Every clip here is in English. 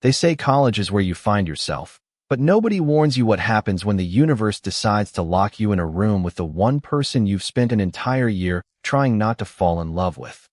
They say college is where you find yourself, but nobody warns you what happens when the universe decides to lock you in a room with the one person you've spent an entire year trying not to fall in love with.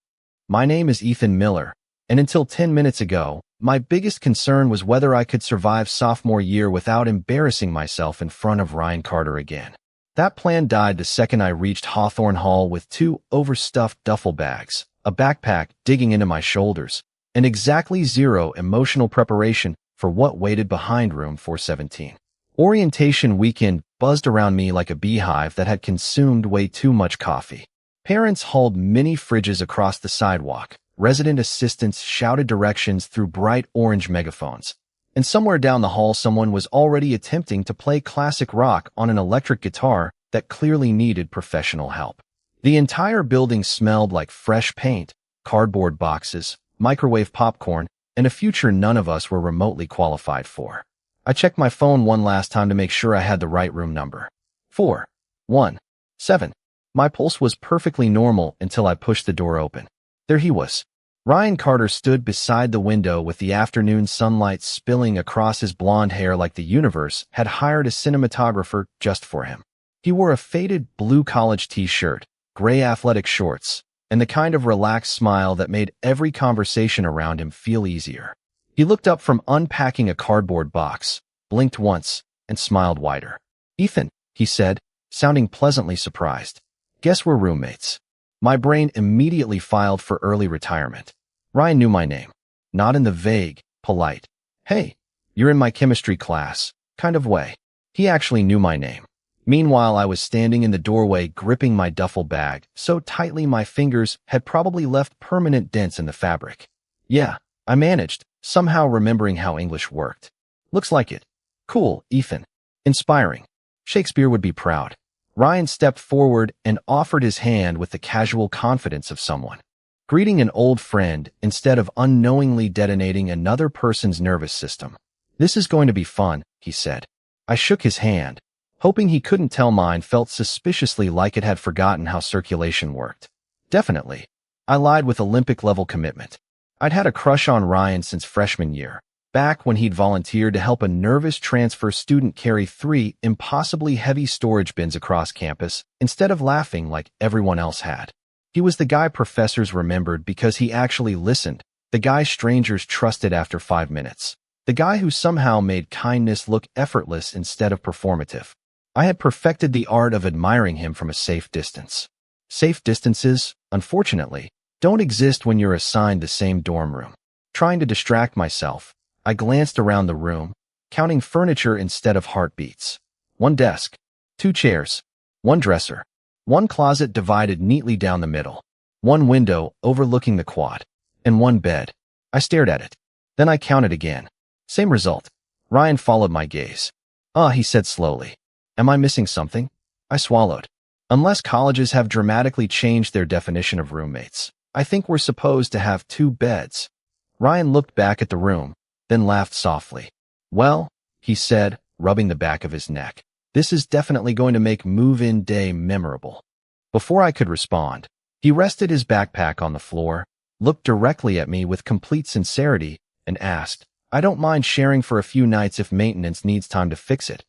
My name is Ethan Miller, and until 10 minutes ago, my biggest concern was whether I could survive sophomore year without embarrassing myself in front of Ryan Carter again. That plan died the second I reached Hawthorne Hall with 2 overstuffed duffel bags, a backpack digging into my shoulders, and exactly 0 emotional preparation for what waited behind room 417. Orientation weekend buzzed around me like a beehive that had consumed way too much coffee. Parents hauled mini fridges across the sidewalk. Resident assistants shouted directions through bright orange megaphones. And somewhere down the hall someone was already attempting to play classic rock on an electric guitar that clearly needed professional help. The entire building smelled like fresh paint, cardboard boxes, microwave popcorn, and a future none of us were remotely qualified for. I checked my phone one last time to make sure I had the right room number. 417. My pulse was perfectly normal until I pushed the door open. There he was. Ryan Carter stood beside the window with the afternoon sunlight spilling across his blonde hair like the universe had hired a cinematographer just for him. He wore a faded blue college t-shirt, gray athletic shorts, and the kind of relaxed smile that made every conversation around him feel easier. He looked up from unpacking a cardboard box, blinked once, and smiled wider. "Ethan," he said, sounding pleasantly surprised. "Guess we're roommates." My brain immediately filed for early retirement. Ryan knew my name, not in the vague, polite, "Hey, you're in my chemistry class," kind of way. He actually knew my name. Meanwhile, I was standing in the doorway gripping my duffel bag so tightly my fingers had probably left permanent dents in the fabric. Yeah, I managed, somehow remembering how English worked. "Looks like it." "Cool, Ethan." "Inspiring." Shakespeare would be proud. Ryan stepped forward and offered his hand with the casual confidence of someone greeting an old friend instead of unknowingly detonating another person's nervous system. "This is going to be fun," he said. I shook his hand, hoping he couldn't tell mine felt suspiciously like it had forgotten how circulation worked. "Definitely." I lied with Olympic-level commitment. I'd had a crush on Ryan since freshman year, back when he'd volunteered to help a nervous transfer student carry 3 impossibly heavy storage bins across campus instead of laughing like everyone else had. He was the guy professors remembered because he actually listened, the guy strangers trusted after 5 minutes, the guy who somehow made kindness look effortless instead of performative. I had perfected the art of admiring him from a safe distance. Safe distances, unfortunately, don't exist when you're assigned the same dorm room. Trying to distract myself, I glanced around the room, counting furniture instead of heartbeats. 1 desk, 2 chairs, 1 dresser, 1 closet divided neatly down the middle, 1 window overlooking the quad, and 1 bed. I stared at it. Then I counted again. Same result. Ryan followed my gaze. He said slowly. "Am I missing something?" I swallowed. "Unless colleges have dramatically changed their definition of roommates, I think we're supposed to have 2 beds. Ryan looked back at the room, then laughed softly. "Well," he said, rubbing the back of his neck, "this is definitely going to make move-in day memorable." Before I could respond, he rested his backpack on the floor, looked directly at me with complete sincerity, and asked, "I don't mind sharing for a few nights if maintenance needs time to fix it.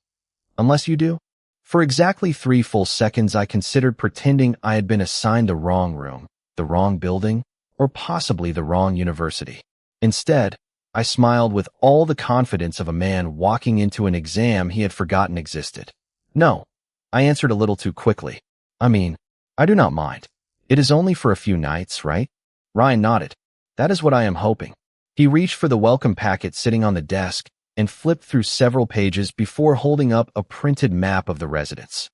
Unless you do?" For exactly 3 full seconds I considered pretending I had been assigned the wrong room, the wrong building, or possibly the wrong university. Instead, I smiled with all the confidence of a man walking into an exam he had forgotten existed. "No," I answered a little too quickly. "I mean, I do not mind. It is only for a few nights, right?" Ryan nodded. "That is what I am hoping." He reached for the welcome packet sitting on the desk and flipped through several pages before holding up a printed map of the residence.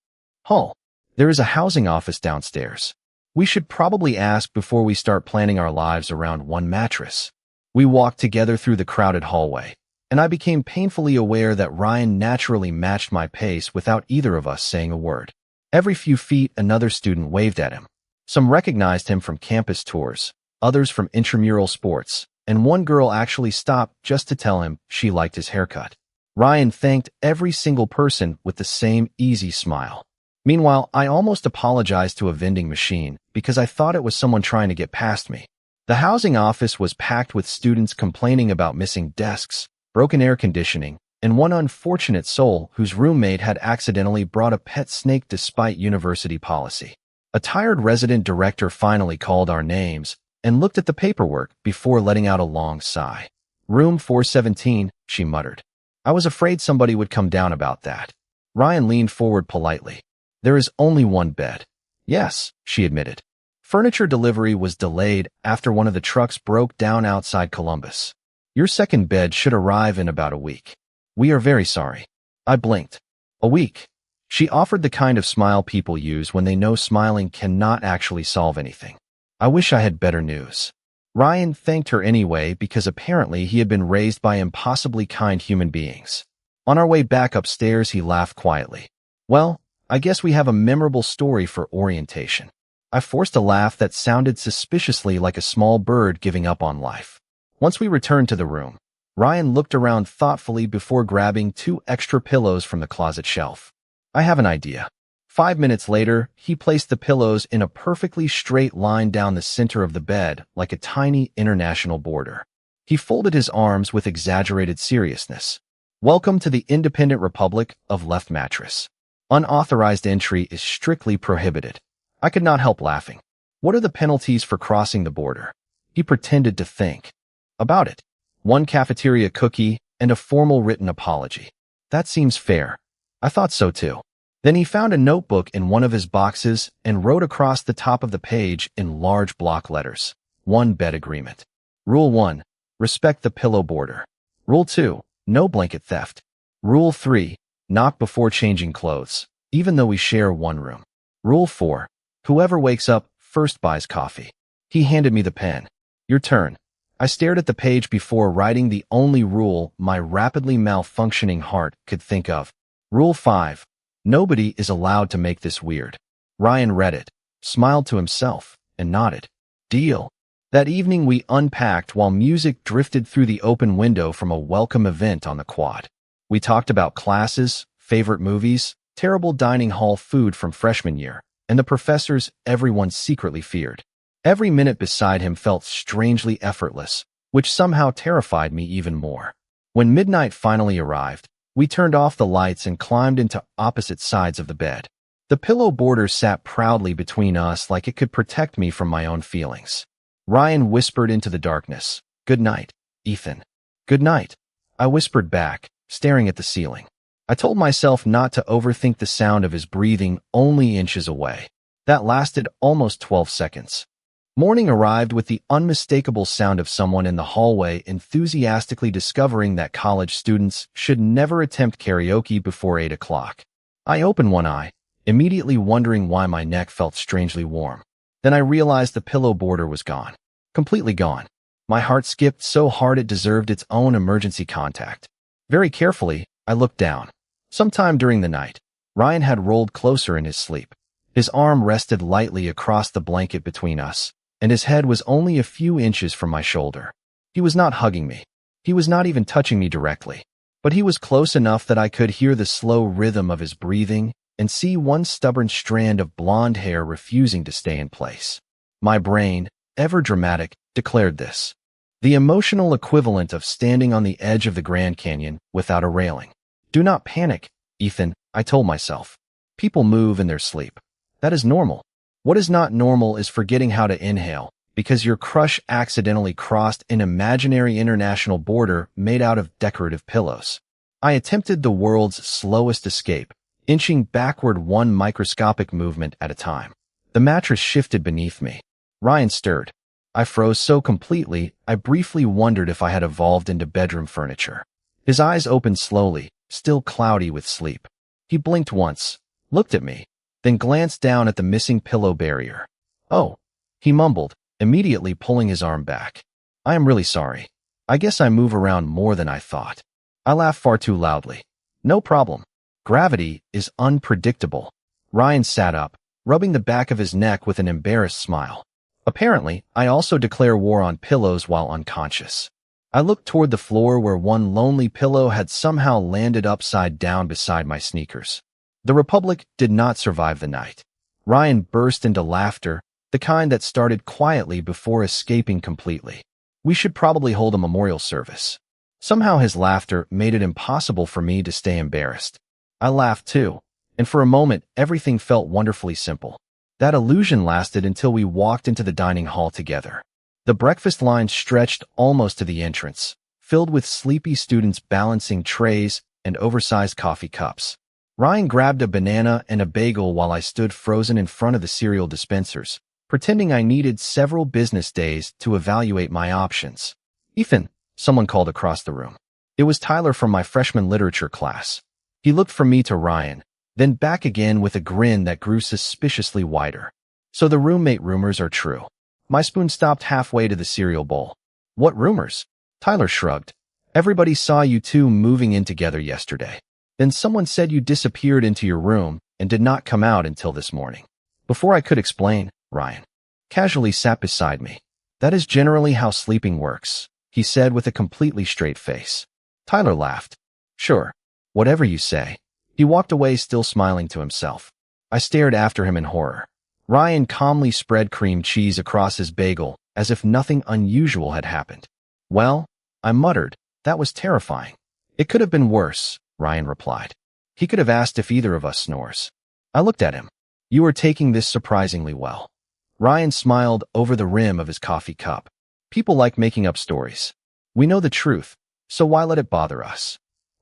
"Hall, there is a housing office downstairs. We should probably ask before we start planning our lives around 1 mattress." We walked together through the crowded hallway, and I became painfully aware that Ryan naturally matched my pace without either of us saying a word. Every few feet, another student waved at him. Some recognized him from campus tours, others from intramural sports, and 1 girl actually stopped just to tell him she liked his haircut. Ryan thanked every single person with the same easy smile. Meanwhile, I almost apologized to a vending machine because I thought it was someone trying to get past me. The housing office was packed with students complaining about missing desks, broken air conditioning, and one unfortunate soul whose roommate had accidentally brought a pet snake despite university policy. A tired resident director finally called our names and looked at the paperwork before letting out a long sigh. "Room 417, she muttered. "I was afraid somebody would come down about that." Ryan leaned forward politely. "There is only one bed." "Yes," she admitted. "Furniture delivery was delayed after one of the trucks broke down outside Columbus. Your second bed should arrive in about a week." "We are very sorry." I blinked. "A week?" She offered the kind of smile people use when they know smiling cannot actually solve anything. I wish I had better news. Ryan thanked her anyway because apparently he had been raised by impossibly kind human beings. On our way back upstairs, he laughed quietly. "Well, I guess we have a memorable story for orientation." I forced a laugh that sounded suspiciously like a small bird giving up on life. Once we returned to the room, Ryan looked around thoughtfully before grabbing 2 extra pillows from the closet shelf. "I have an idea." 5 minutes later, he placed the pillows in a perfectly straight line down the center of the bed, like a tiny international border. He folded his arms with exaggerated seriousness. "Welcome to the independent republic of Left Mattress. Unauthorized entry is strictly prohibited." I could not help laughing. "What are the penalties for crossing the border?" He pretended to think. "About it. 1 cafeteria cookie and a formal written apology." "That seems fair." I thought so too. Then he found a notebook in one of his boxes and wrote across the top of the page in large block letters, "1 bed agreement. Rule 1, respect the pillow border. Rule 2, no blanket theft. Rule 3, knock before changing clothes, even though we share one room. Rule 4, whoever wakes up first buys coffee." He handed me the pen. "Your turn." I stared at the page before writing the only rule my rapidly malfunctioning heart could think of. Rule 5. Nobody is allowed to make this weird. Ryan read it, smiled to himself, and nodded. "Deal." That evening we unpacked while music drifted through the open window from a welcome event on the quad. We talked about classes, favorite movies, terrible dining hall food from freshman year, and the professors everyone secretly feared. Every minute beside him felt strangely effortless, which somehow terrified me even more. When midnight finally arrived, we turned off the lights and climbed into opposite sides of the bed. The pillow border sat proudly between us like it could protect me from my own feelings. Ryan whispered into the darkness, "Good night, Ethan." "Good night," I whispered back, staring at the ceiling. I told myself not to overthink the sound of his breathing only inches away. That lasted almost 12 seconds. Morning arrived with the unmistakable sound of someone in the hallway enthusiastically discovering that college students should never attempt karaoke before 8 o'clock. I opened one eye, immediately wondering why my neck felt strangely warm. Then I realized the pillow border was gone. Completely gone. My heart skipped so hard it deserved its own emergency contact. Very carefully, I looked down. Sometime during the night, Ryan had rolled closer in his sleep. His arm rested lightly across the blanket between us, and his head was only a few inches from my shoulder. He was not hugging me. He was not even touching me directly. But he was close enough that I could hear the slow rhythm of his breathing and see one stubborn strand of blonde hair refusing to stay in place. My brain, ever dramatic, declared this the emotional equivalent of standing on the edge of the Grand Canyon without a railing. "Do not panic, Ethan," I told myself. "People move in their sleep. That is normal. What is not normal is forgetting how to inhale because your crush accidentally crossed an imaginary international border made out of decorative pillows." I attempted the world's slowest escape, inching backward one microscopic movement at a time. The mattress shifted beneath me. Ryan stirred. I froze so completely, I briefly wondered if I had evolved into bedroom furniture. His eyes opened slowly, still cloudy with sleep. He blinked once, looked at me, then glanced down at the missing pillow barrier. "Oh," he mumbled, immediately pulling his arm back. "I am really sorry. I guess I move around more than I thought." I laughed far too loudly. "No problem. Gravity is unpredictable." Ryan sat up, rubbing the back of his neck with an embarrassed smile. Apparently, I also declare war on pillows while unconscious. I looked toward the floor where one lonely pillow had somehow landed upside down beside my sneakers. The Republic did not survive the night. Ryan burst into laughter, the kind that started quietly before escaping completely. We should probably hold a memorial service. Somehow his laughter made it impossible for me to stay embarrassed. I laughed too, and for a moment everything felt wonderfully simple. That illusion lasted until we walked into the dining hall together. The breakfast line stretched almost to the entrance, filled with sleepy students balancing trays and oversized coffee cups. Ryan grabbed a banana and a bagel while I stood frozen in front of the cereal dispensers, pretending I needed several business days to evaluate my options. "Ethan," someone called across the room. It was Tyler from my freshman literature class. He looked from me to Ryan, then back again with a grin that grew suspiciously wider. "So the roommate rumors are true." My spoon stopped halfway to the cereal bowl. "What rumors?" Tyler shrugged. "Everybody saw you two moving in together yesterday. Then someone said you disappeared into your room and did not come out until this morning." Before I could explain, Ryan casually sat beside me. "That is generally how sleeping works," he said with a completely straight face. Tyler laughed. "Sure, whatever you say." He walked away, still smiling to himself. I stared after him in horror. Ryan calmly spread cream cheese across his bagel as if nothing unusual had happened. "Well," I muttered, "that was terrifying." "It could have been worse," Ryan replied. "He could have asked if either of us snores." I looked at him. "You are taking this surprisingly well." Ryan smiled over the rim of his coffee cup. "People like making up stories. We know the truth, so why let it bother us?"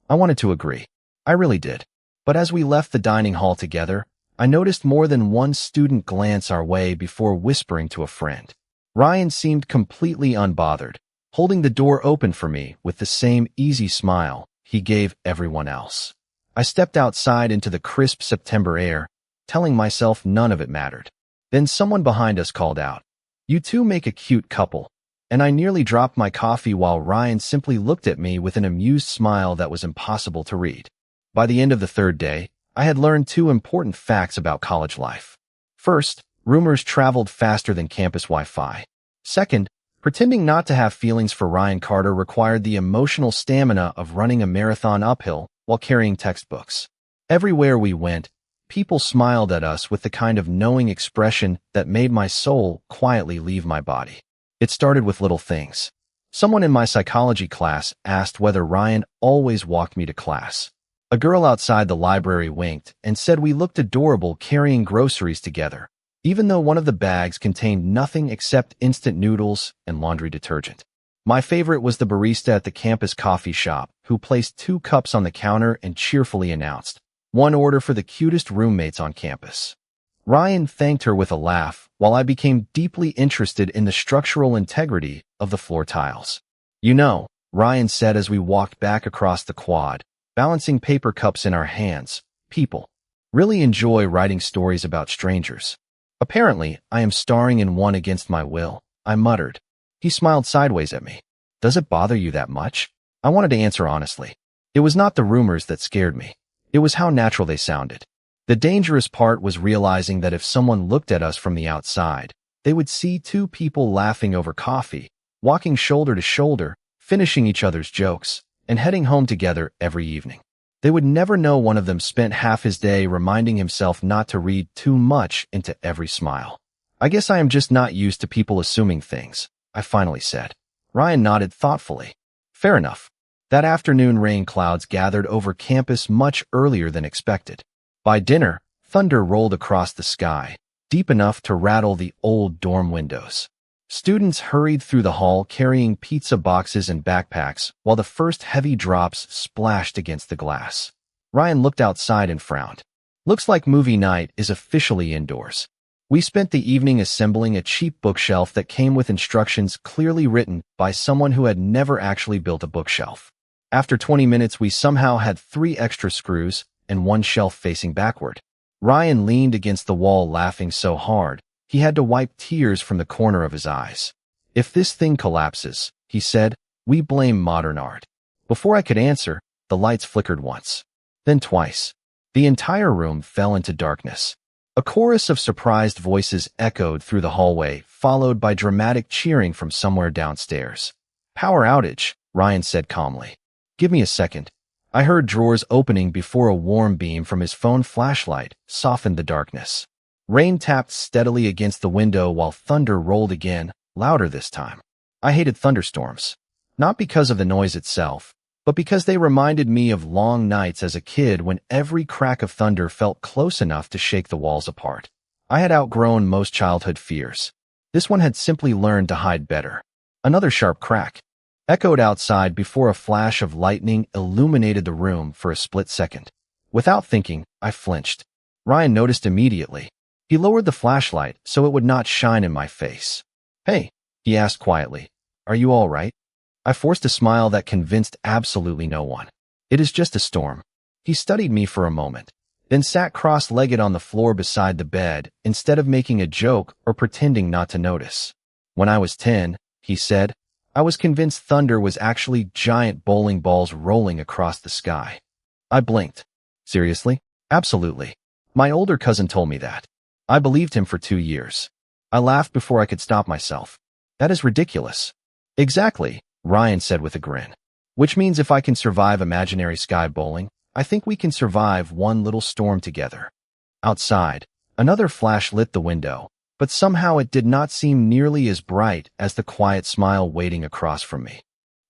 I wanted to agree. I really did. But as we left the dining hall together, I noticed more than one student glance our way before whispering to a friend. Ryan seemed completely unbothered, holding the door open for me with the same easy smile he gave everyone else. I stepped outside into the crisp September air, telling myself none of it mattered. Then someone behind us called out, "You two make a cute couple," and I nearly dropped my coffee while Ryan simply looked at me with an amused smile that was impossible to read. By the end of the third day, I had learned two important facts about college life. First, rumors traveled faster than campus Wi-Fi. Second, pretending not to have feelings for Ryan Carter required the emotional stamina of running a marathon uphill while carrying textbooks. Everywhere we went, people smiled at us with the kind of knowing expression that made my soul quietly leave my body. It started with little things. Someone in my psychology class asked whether Ryan always walked me to class. A girl outside the library winked and said we looked adorable carrying groceries together, even though one of the bags contained nothing except instant noodles and laundry detergent. My favorite was the barista at the campus coffee shop, who placed 2 cups on the counter and cheerfully announced, "One order for the cutest roommates on campus." Ryan thanked her with a laugh, while I became deeply interested in the structural integrity of the floor tiles. "You know," Ryan said as we walked back across the quad, balancing paper cups in our hands, "people really enjoy writing stories about strangers. Apparently, I am starring in one against my will," I muttered. He smiled sideways at me. "Does it bother you that much?" I wanted to answer honestly. It was not the rumors that scared me. It was how natural they sounded. The dangerous part was realizing that if someone looked at us from the outside, they would see 2 people laughing over coffee, walking shoulder to shoulder, finishing each other's jokes, and heading home together every evening. They would never know one of them spent half his day reminding himself not to read too much into every smile. "I guess I am just not used to people assuming things," I finally said. Ryan nodded thoughtfully. "Fair enough." That afternoon, rain clouds gathered over campus much earlier than expected. By dinner, thunder rolled across the sky, deep enough to rattle the old dorm windows. Students hurried through the hall carrying pizza boxes and backpacks while the first heavy drops splashed against the glass. Ryan looked outside and frowned. "Looks like movie night is officially indoors." We spent the evening assembling a cheap bookshelf that came with instructions clearly written by someone who had never actually built a bookshelf. After 20 minutes, we somehow had 3 extra screws and 1 shelf facing backward. Ryan leaned against the wall laughing so hard, he had to wipe tears from the corner of his eyes. "If this thing collapses," he said, "we blame modern art." Before I could answer, the lights flickered once, then twice. The entire room fell into darkness. A chorus of surprised voices echoed through the hallway, followed by dramatic cheering from somewhere downstairs. "Power outage," Ryan said calmly. "Give me a second." I heard drawers opening before a warm beam from his phone flashlight softened the darkness. Rain tapped steadily against the window while thunder rolled again, louder this time. I hated thunderstorms. Not because of the noise itself, but because they reminded me of long nights as a kid when every crack of thunder felt close enough to shake the walls apart. I had outgrown most childhood fears. This one had simply learned to hide better. Another sharp crack echoed outside before a flash of lightning illuminated the room for a split second. Without thinking, I flinched. Ryan noticed immediately. He lowered the flashlight so it would not shine in my face. "Hey," he asked quietly, "are you all right?" I forced a smile that convinced absolutely no one. "It is just a storm." He studied me for a moment, then sat cross-legged on the floor beside the bed instead of making a joke or pretending not to notice. "When I was 10, he said, I was convinced thunder was actually giant bowling balls rolling across the sky." I blinked. "Seriously?" "Absolutely. My older cousin told me that." I believed him for 2 years. I laughed before I could stop myself. "That is ridiculous." "Exactly," Ryan said with a grin. "Which means if I can survive imaginary sky bowling, I think we can survive one little storm together." Outside, another flash lit the window, but somehow it did not seem nearly as bright as the quiet smile waiting across from me.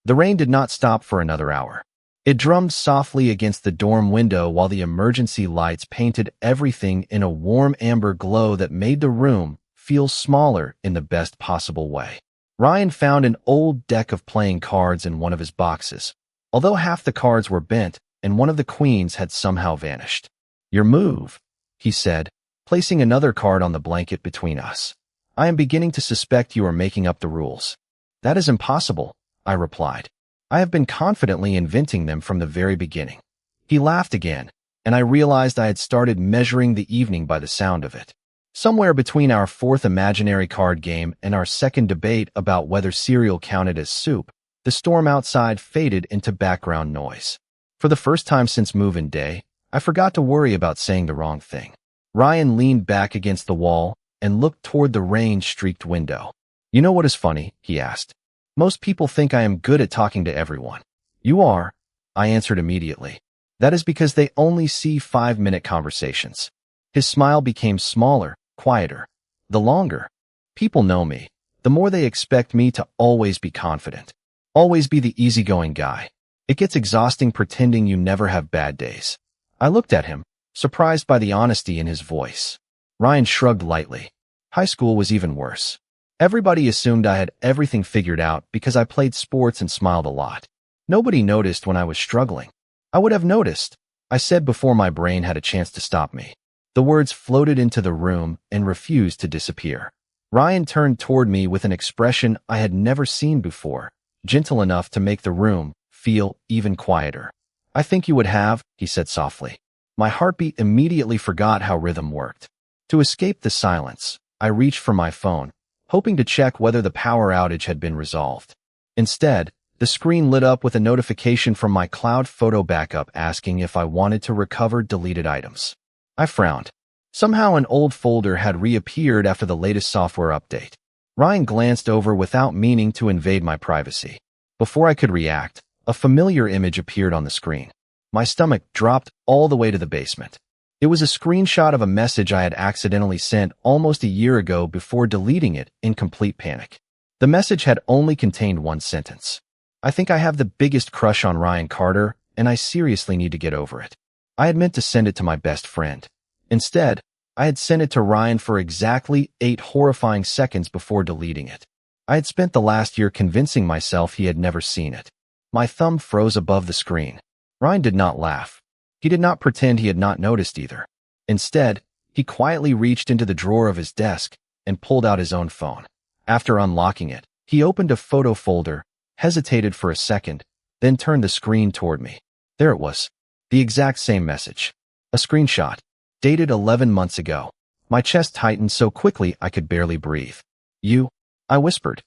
The rain did not stop for another hour. It drummed softly against the dorm window while the emergency lights painted everything in a warm amber glow that made the room feel smaller in the best possible way. Ryan found an old deck of playing cards in one of his boxes, although half the cards were bent and one of the queens had somehow vanished. "Your move," he said, placing another card on the blanket between us. "I am beginning to suspect you are making up the rules." "That is impossible," I replied. "I have been confidently inventing them from the very beginning." He laughed again, and I realized I had started measuring the evening by the sound of it. Somewhere between our fourth imaginary card game and our second debate about whether cereal counted as soup, the storm outside faded into background noise. For the first time since move-in day, I forgot to worry about saying the wrong thing. Ryan leaned back against the wall and looked toward the rain-streaked window. "You know what is funny?" he asked. "Most people think I am good at talking to everyone." "You are," I answered immediately. "That is because they only see 5-minute conversations." His smile became smaller, quieter. "The longer people know me, the more they expect me to always be confident, always be the easygoing guy. It gets exhausting pretending you never have bad days." I looked at him, surprised by the honesty in his voice. Ryan shrugged lightly. "High school was even worse. Everybody assumed I had everything figured out because I played sports and smiled a lot. Nobody noticed when I was struggling." "I would have noticed," I said before my brain had a chance to stop me. The words floated into the room and refused to disappear. Ryan turned toward me with an expression I had never seen before, gentle enough to make the room feel even quieter. "I think you would have," he said softly. My heartbeat immediately forgot how rhythm worked. To escape the silence, I reached for my phone, hoping to check whether the power outage had been resolved. Instead, the screen lit up with a notification from my cloud photo backup asking if I wanted to recover deleted items. I frowned. Somehow an old folder had reappeared after the latest software update. Ryan glanced over without meaning to invade my privacy. Before I could react, a familiar image appeared on the screen. My stomach dropped all the way to the basement. It was a screenshot of a message I had accidentally sent almost a year ago before deleting it in complete panic. The message had only contained one sentence. "I think I have the biggest crush on Ryan Carter, and I seriously need to get over it." I had meant to send it to my best friend. Instead, I had sent it to Ryan for exactly 8 horrifying seconds before deleting it. I had spent the last year convincing myself he had never seen it. My thumb froze above the screen. Ryan did not laugh. He did not pretend he had not noticed either. Instead, he quietly reached into the drawer of his desk and pulled out his own phone. After unlocking it, he opened a photo folder, hesitated for a second, then turned the screen toward me. There it was. The exact same message. A screenshot, dated 11 months ago. My chest tightened so quickly I could barely breathe. "You?" I whispered.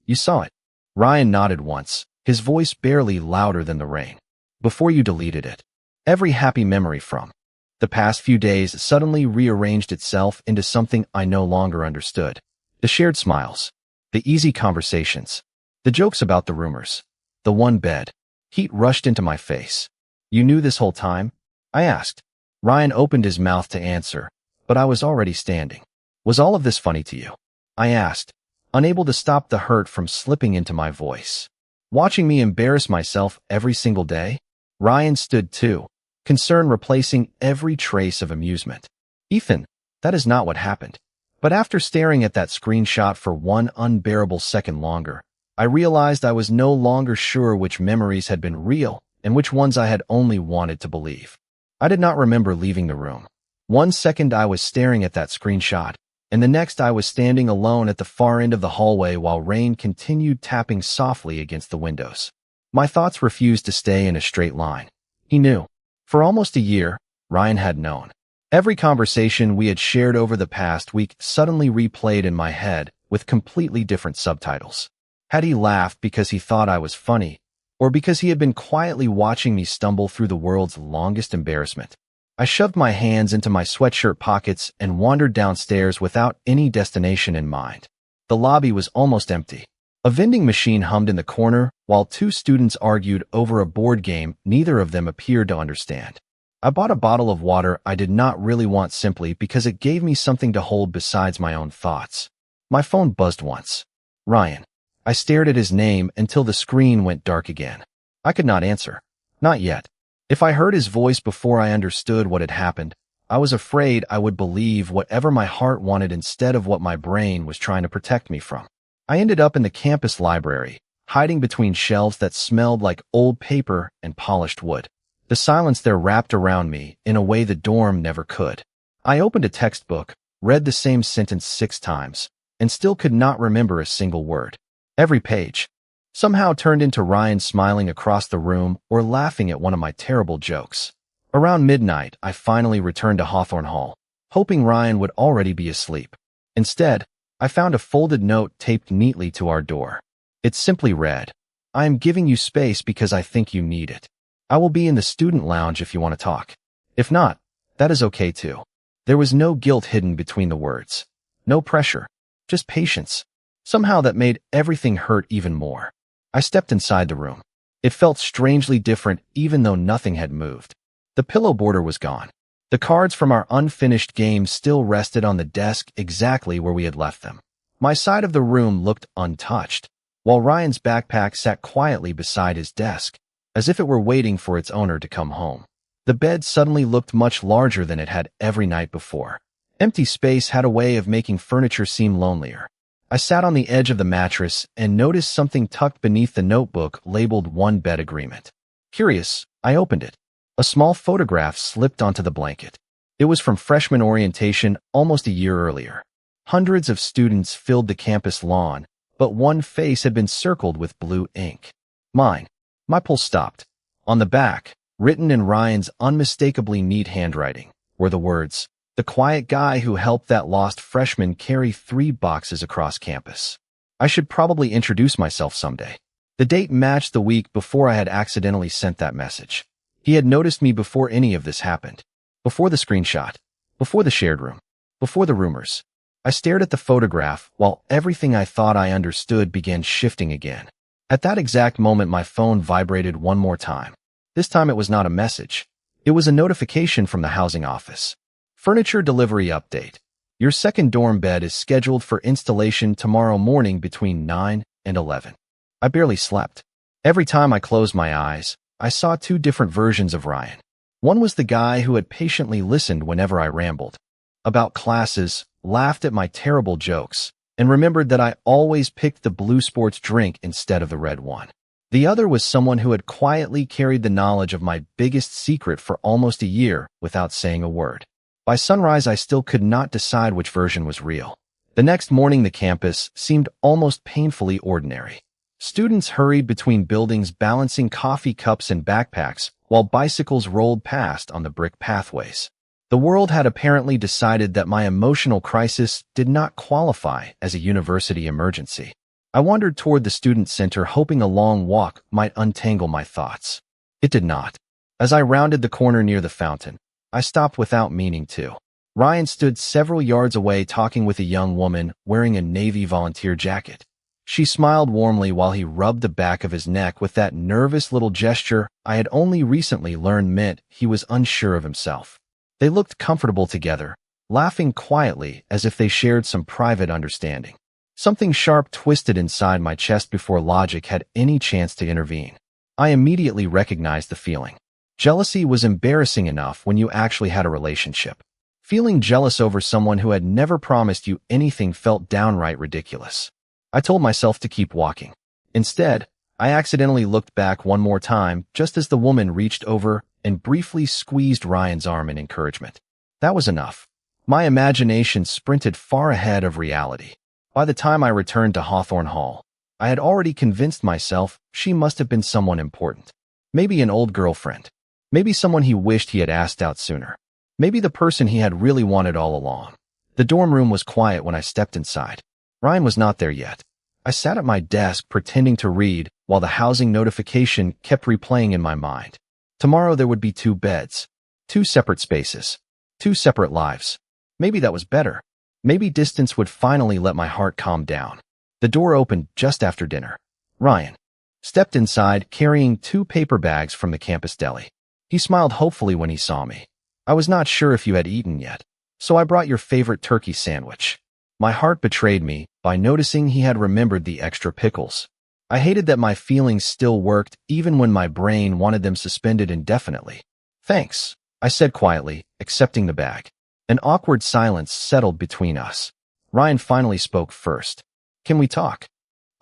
"You saw it?" Ryan nodded once, his voice barely louder than the rain. "Before you deleted it." Every happy memory from the past few days suddenly rearranged itself into something I no longer understood. The shared smiles, the easy conversations, the jokes about the rumors, the one bed. Heat rushed into my face. "You knew this whole time?" I asked. Ryan opened his mouth to answer, but I was already standing. Was all of this funny to you? I asked, unable to stop the hurt from slipping into my voice. Watching me embarrass myself every single day? Ryan stood too, concern replacing every trace of amusement. Ethan, that is not what happened. But after staring at that screenshot for one unbearable second longer, I realized I was no longer sure which memories had been real and which ones I had only wanted to believe. I did not remember leaving the room. One second I was staring at that screenshot, and the next I was standing alone at the far end of the hallway while rain continued tapping softly against the windows. My thoughts refused to stay in a straight line. He knew. For almost a year, Ryan had known. Every conversation we had shared over the past week suddenly replayed in my head with completely different subtitles. Had he laughed because he thought I was funny, or because he had been quietly watching me stumble through the world's longest embarrassment? I shoved my hands into my sweatshirt pockets and wandered downstairs without any destination in mind. The lobby was almost empty. A vending machine hummed in the corner, while two students argued over a board game neither of them appeared to understand. I bought a bottle of water I did not really want simply because it gave me something to hold besides my own thoughts. My phone buzzed once. Ryan. I stared at his name until the screen went dark again. I could not answer. Not yet. If I heard his voice before I understood what had happened, I was afraid I would believe whatever my heart wanted instead of what my brain was trying to protect me from. I ended up in the campus library, hiding between shelves that smelled like old paper and polished wood. The silence there wrapped around me in a way the dorm never could. I opened a textbook, read the same sentence 6 times, and still could not remember a single word. Every page somehow turned into Ryan smiling across the room or laughing at one of my terrible jokes. Around midnight, I finally returned to Hawthorne Hall, hoping Ryan would already be asleep. Instead, I found a folded note taped neatly to our door. It simply read, "I am giving you space because I think you need it. I will be in the student lounge if you want to talk. If not, that is okay too." There was no guilt hidden between the words. No pressure. Just patience. Somehow that made everything hurt even more. I stepped inside the room. It felt strangely different even though nothing had moved. The pillow border was gone. The cards from our unfinished game still rested on the desk exactly where we had left them. My side of the room looked untouched, while Ryan's backpack sat quietly beside his desk, as if it were waiting for its owner to come home. The bed suddenly looked much larger than it had every night before. Empty space had a way of making furniture seem lonelier. I sat on the edge of the mattress and noticed something tucked beneath the notebook labeled "One Bed Agreement." Curious, I opened it. A small photograph slipped onto the blanket. It was from freshman orientation almost a year earlier. Hundreds of students filled the campus lawn, but one face had been circled with blue ink. Mine. My pulse stopped. On the back, written in Ryan's unmistakably neat handwriting, were the words, "The quiet guy who helped that lost freshman carry 3 boxes across campus." I should probably introduce myself someday. The date matched the week before I had accidentally sent that message. He had noticed me before any of this happened. Before the screenshot. Before the shared room. Before the rumors. I stared at the photograph while everything I thought I understood began shifting again. At that exact moment, my phone vibrated one more time. This time it was not a message. It was a notification from the housing office. Furniture delivery update. Your second dorm bed is scheduled for installation tomorrow morning between 9 and 11. I barely slept. Every time I closed my eyes, I saw 2 different versions of Ryan. One was the guy who had patiently listened whenever I rambled about classes, laughed at my terrible jokes, and remembered that I always picked the blue sports drink instead of the red one. The other was someone who had quietly carried the knowledge of my biggest secret for almost a year without saying a word. By sunrise, I still could not decide which version was real. The next morning, the campus seemed almost painfully ordinary. Students hurried between buildings balancing coffee cups and backpacks while bicycles rolled past on the brick pathways. The world had apparently decided that my emotional crisis did not qualify as a university emergency. I wandered toward the student center hoping a long walk might untangle my thoughts. It did not. As I rounded the corner near the fountain, I stopped without meaning to. Ryan stood several yards away talking with a young woman wearing a Navy volunteer jacket. She smiled warmly while he rubbed the back of his neck with that nervous little gesture I had only recently learned meant he was unsure of himself. They looked comfortable together, laughing quietly as if they shared some private understanding. Something sharp twisted inside my chest before logic had any chance to intervene. I immediately recognized the feeling. Jealousy was embarrassing enough when you actually had a relationship. Feeling jealous over someone who had never promised you anything felt downright ridiculous. I told myself to keep walking. Instead, I accidentally looked back one more time just as the woman reached over and briefly squeezed Ryan's arm in encouragement. That was enough. My imagination sprinted far ahead of reality. By the time I returned to Hawthorne Hall, I had already convinced myself she must have been someone important. Maybe an old girlfriend. Maybe someone he wished he had asked out sooner. Maybe the person he had really wanted all along. The dorm room was quiet when I stepped inside. Ryan was not there yet. I sat at my desk pretending to read while the housing notification kept replaying in my mind. Tomorrow there would be 2 beds, 2 separate spaces, 2 separate lives. Maybe that was better. Maybe distance would finally let my heart calm down. The door opened just after dinner. Ryan stepped inside carrying 2 paper bags from the campus deli. He smiled hopefully when he saw me. I was not sure if you had eaten yet, so I brought your favorite turkey sandwich. My heart betrayed me by noticing he had remembered the extra pickles. I hated that my feelings still worked even when my brain wanted them suspended indefinitely. Thanks, I said quietly, accepting the bag. An awkward silence settled between us. Ryan finally spoke first. Can we talk?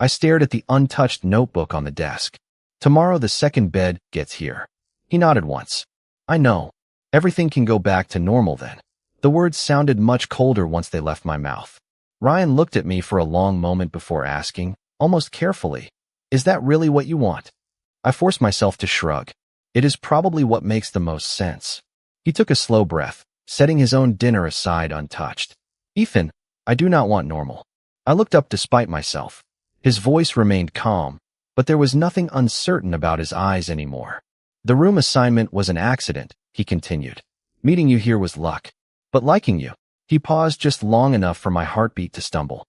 I stared at the untouched notebook on the desk. Tomorrow the second bed gets here. He nodded once. I know. Everything can go back to normal then. The words sounded much colder once they left my mouth. Ryan looked at me for a long moment before asking, almost carefully, is that really what you want? I forced myself to shrug. It is probably what makes the most sense. He took a slow breath, setting his own dinner aside untouched. Ethan, I do not want normal. I looked up despite myself. His voice remained calm, but there was nothing uncertain about his eyes anymore. The room assignment was an accident, he continued. Meeting you here was luck. But liking you. He paused just long enough for my heartbeat to stumble.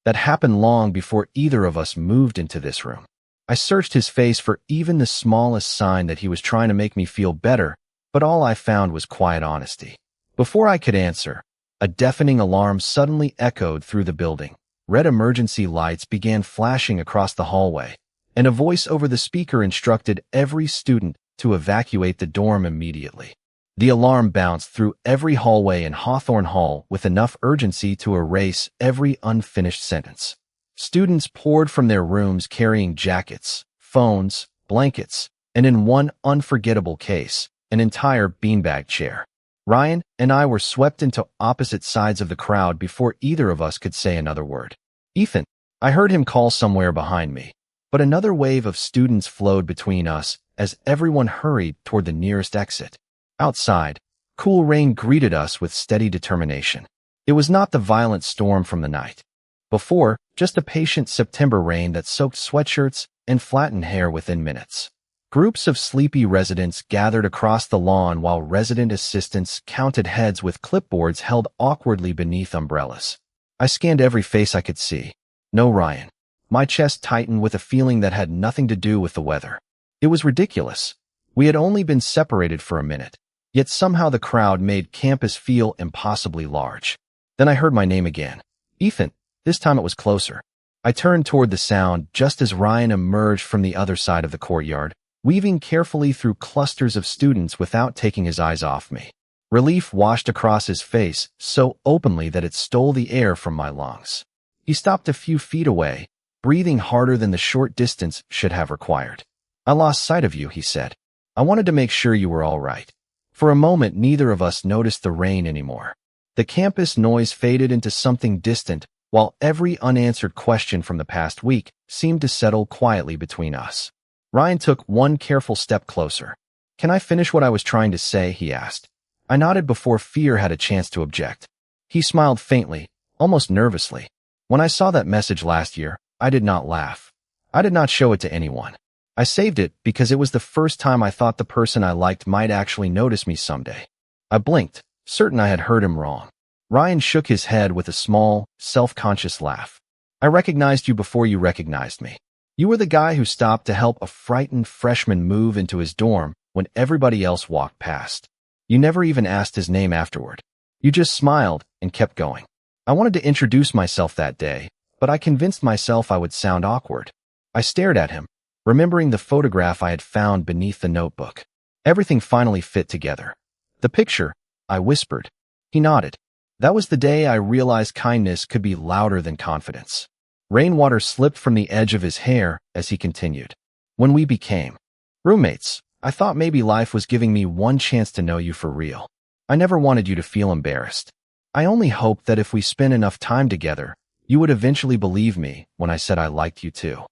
That happened long before either of us moved into this room. I searched his face for even the smallest sign that he was trying to make me feel better, but all I found was quiet honesty. Before I could answer, a deafening alarm suddenly echoed through the building. Red emergency lights began flashing across the hallway, and a voice over the speaker instructed every student to evacuate the dorm immediately. The alarm bounced through every hallway in Hawthorne Hall with enough urgency to erase every unfinished sentence. Students poured from their rooms carrying jackets, phones, blankets, and in one unforgettable case, an entire beanbag chair. Ryan and I were swept into opposite sides of the crowd before either of us could say another word. Ethan, I heard him call somewhere behind me, but another wave of students flowed between us as everyone hurried toward the nearest exit. Outside, cool rain greeted us with steady determination. It was not the violent storm from the night before, just a patient September rain that soaked sweatshirts and flattened hair within minutes. Groups of sleepy residents gathered across the lawn while resident assistants counted heads with clipboards held awkwardly beneath umbrellas. I scanned every face I could see. No Ryan. My chest tightened with a feeling that had nothing to do with the weather. It was ridiculous. We had only been separated for a minute, yet somehow the crowd made campus feel impossibly large. Then I heard my name again. Ethan. This time it was closer. I turned toward the sound just as Ryan emerged from the other side of the courtyard, weaving carefully through clusters of students without taking his eyes off me. Relief washed across his face so openly that it stole the air from my lungs. He stopped a few feet away, breathing harder than the short distance should have required. I lost sight of you, he said. I wanted to make sure you were all right. For a moment, neither of us noticed the rain anymore. The campus noise faded into something distant, while every unanswered question from the past week seemed to settle quietly between us. Ryan took one careful step closer. Can I finish what I was trying to say? He asked. I nodded before fear had a chance to object. He smiled faintly, almost nervously. When I saw that message last year, I did not laugh. I did not show it to anyone. I saved it because it was the first time I thought the person I liked might actually notice me someday. I blinked, certain I had heard him wrong. Ryan shook his head with a small, self-conscious laugh. I recognized you before you recognized me. You were the guy who stopped to help a frightened freshman move into his dorm when everybody else walked past. You never even asked his name afterward. You just smiled and kept going. I wanted to introduce myself that day, but I convinced myself I would sound awkward. I stared at him, remembering the photograph I had found beneath the notebook. Everything finally fit together. The picture, I whispered. He nodded. That was the day I realized kindness could be louder than confidence. Rainwater slipped from the edge of his hair as he continued. When we became roommates, I thought maybe life was giving me one chance to know you for real. I never wanted you to feel embarrassed. I only hoped that if we spent enough time together, you would eventually believe me when I said I liked you too.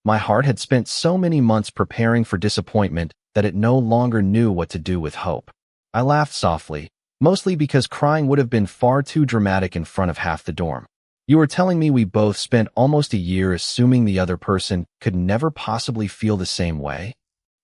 My heart had spent so many months preparing for disappointment that it no longer knew what to do with hope. I laughed softly, mostly because crying would have been far too dramatic in front of half the dorm. You were telling me we both spent almost a year assuming the other person could never possibly feel the same way?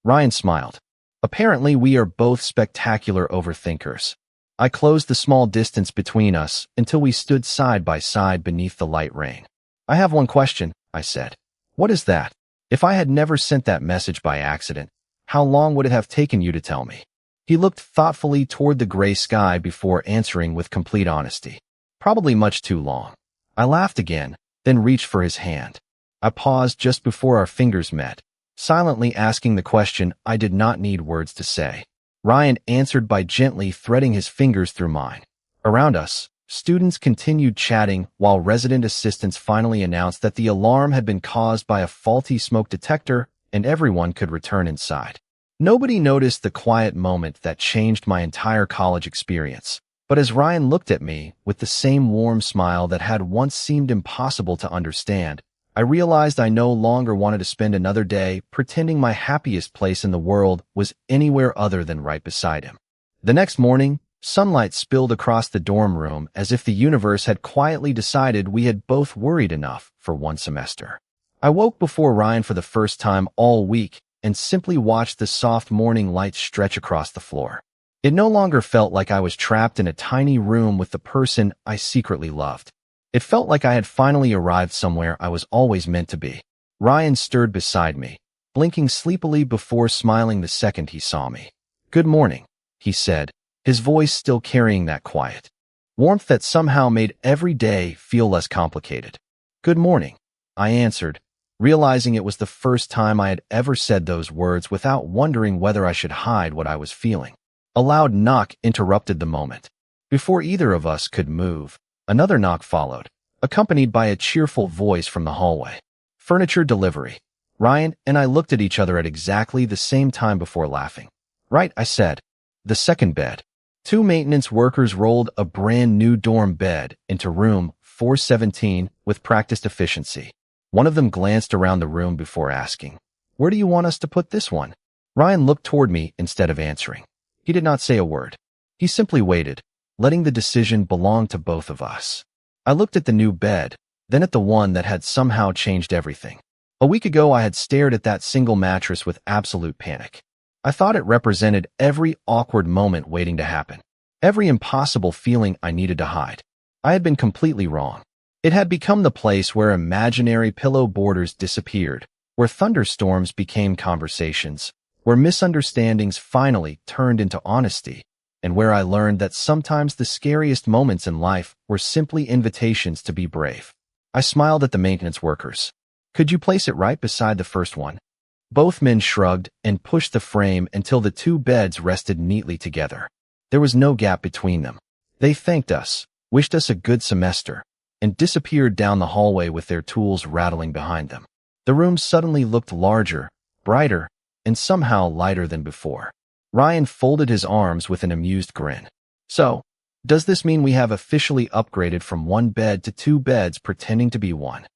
Ryan smiled. Apparently, we are both spectacular overthinkers. I closed the small distance between us until we stood side by side beneath the light rain. I have one question, I said. What is that? If I had never sent that message by accident, how long would it have taken you to tell me? He looked thoughtfully toward the gray sky before answering with complete honesty. Probably much too long. I laughed again, then reached for his hand. I paused just before our fingers met, silently asking the question I did not need words to say. Ryan answered by gently threading his fingers through mine. Around us, students continued chatting while resident assistants finally announced that the alarm had been caused by a faulty smoke detector and everyone could return inside. Nobody noticed the quiet moment that changed my entire college experience. But as Ryan looked at me with the same warm smile that had once seemed impossible to understand, I realized I no longer wanted to spend another day pretending my happiest place in the world was anywhere other than right beside him. The next morning, sunlight spilled across the dorm room as if the universe had quietly decided we had both worried enough for one semester. I woke before Ryan for the first time all week and simply watched the soft morning light stretch across the floor. It no longer felt like I was trapped in a tiny room with the person I secretly loved. It felt like I had finally arrived somewhere I was always meant to be. Ryan stirred beside me, blinking sleepily before smiling the second he saw me. "Good morning," he said, his voice still carrying that quiet warmth that somehow made every day feel less complicated. "Good morning," I answered, realizing it was the first time I had ever said those words without wondering whether I should hide what I was feeling. A loud knock interrupted the moment. Before either of us could move, another knock followed, accompanied by a cheerful voice from the hallway. "Furniture delivery." Ryan and I looked at each other at exactly the same time before laughing. "Right," I said. "The second bed." Two maintenance workers rolled a brand new dorm bed into room 417 with practiced efficiency. One of them glanced around the room before asking, "Where do you want us to put this one?" Ryan looked toward me instead of answering. He did not say a word. He simply waited, letting the decision belong to both of us. I looked at the new bed, then at the one that had somehow changed everything. A week ago, I had stared at that single mattress with absolute panic. I thought it represented every awkward moment waiting to happen, every impossible feeling I needed to hide. I had been completely wrong. It had become the place where imaginary pillow borders disappeared, where thunderstorms became conversations, where misunderstandings finally turned into honesty, and where I learned that sometimes the scariest moments in life were simply invitations to be brave. I smiled at the maintenance workers. "Could you place it right beside the first one?" Both men shrugged and pushed the frame until the two beds rested neatly together. There was no gap between them. They thanked us, wished us a good semester, and disappeared down the hallway with their tools rattling behind them. The room suddenly looked larger, brighter, and somehow lighter than before. Ryan folded his arms with an amused grin. "So, does this mean we have officially upgraded from one bed to two beds pretending to be one?"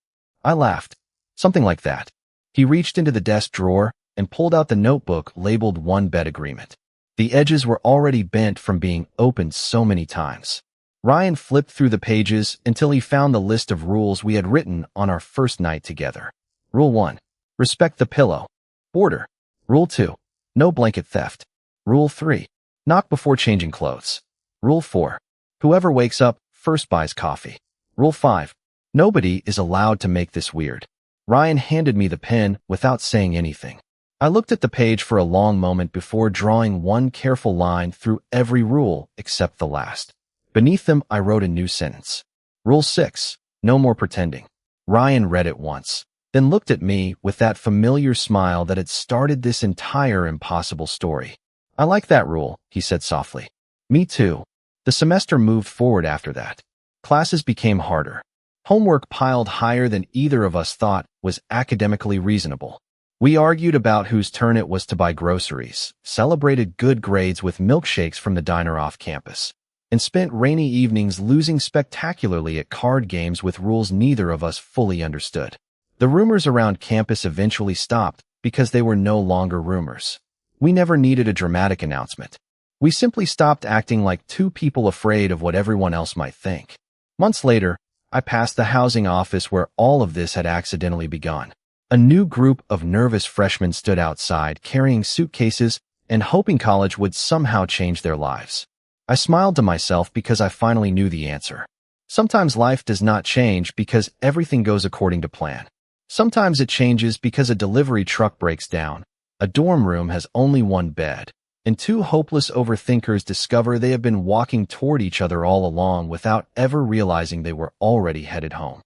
I laughed. "Something like that." He reached into the desk drawer and pulled out the notebook labeled one bed agreement. The edges were already bent from being opened so many times. Ryan flipped through the pages until he found the list of rules we had written on our first night together. Rule 1. Respect the pillow. Border. Rule 2. No blanket theft. Rule 3. Knock before changing clothes. Rule 4. Whoever wakes up first buys coffee. Rule 5. Nobody is allowed to make this weird. Ryan handed me the pen without saying anything. I looked at the page for a long moment before drawing one careful line through every rule except the last. Beneath them, I wrote a new sentence. Rule 6. No more pretending. Ryan read it once, then looked at me with that familiar smile that had started this entire impossible story. I like that rule, he said softly. Me too. The semester moved forward after that. Classes became harder. Homework piled higher than either of us thought was academically reasonable. We argued about whose turn it was to buy groceries, celebrated good grades with milkshakes from the diner off campus, and spent rainy evenings losing spectacularly at card games with rules neither of us fully understood. The rumors around campus eventually stopped because they were no longer rumors. We never needed a dramatic announcement. We simply stopped acting like two people afraid of what everyone else might think. Months later, I passed the housing office where all of this had accidentally begun. A new group of nervous freshmen stood outside carrying suitcases and hoping college would somehow change their lives. I smiled to myself because I finally knew the answer. Sometimes life does not change because everything goes according to plan. Sometimes it changes because a delivery truck breaks down, a dorm room has only one bed, and two hopeless overthinkers discover they have been walking toward each other all along without ever realizing they were already headed home.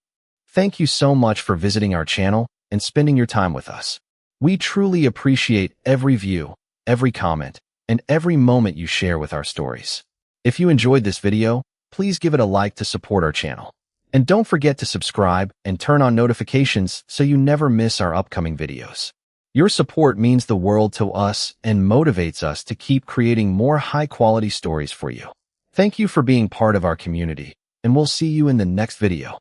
Thank you so much for visiting our channel and spending your time with us. We truly appreciate every view, every comment, and every moment you share with our stories. If you enjoyed this video, please give it a like to support our channel. And don't forget to subscribe and turn on notifications so you never miss our upcoming videos. Your support means the world to us and motivates us to keep creating more high-quality stories for you. Thank you for being part of our community, and we'll see you in the next video.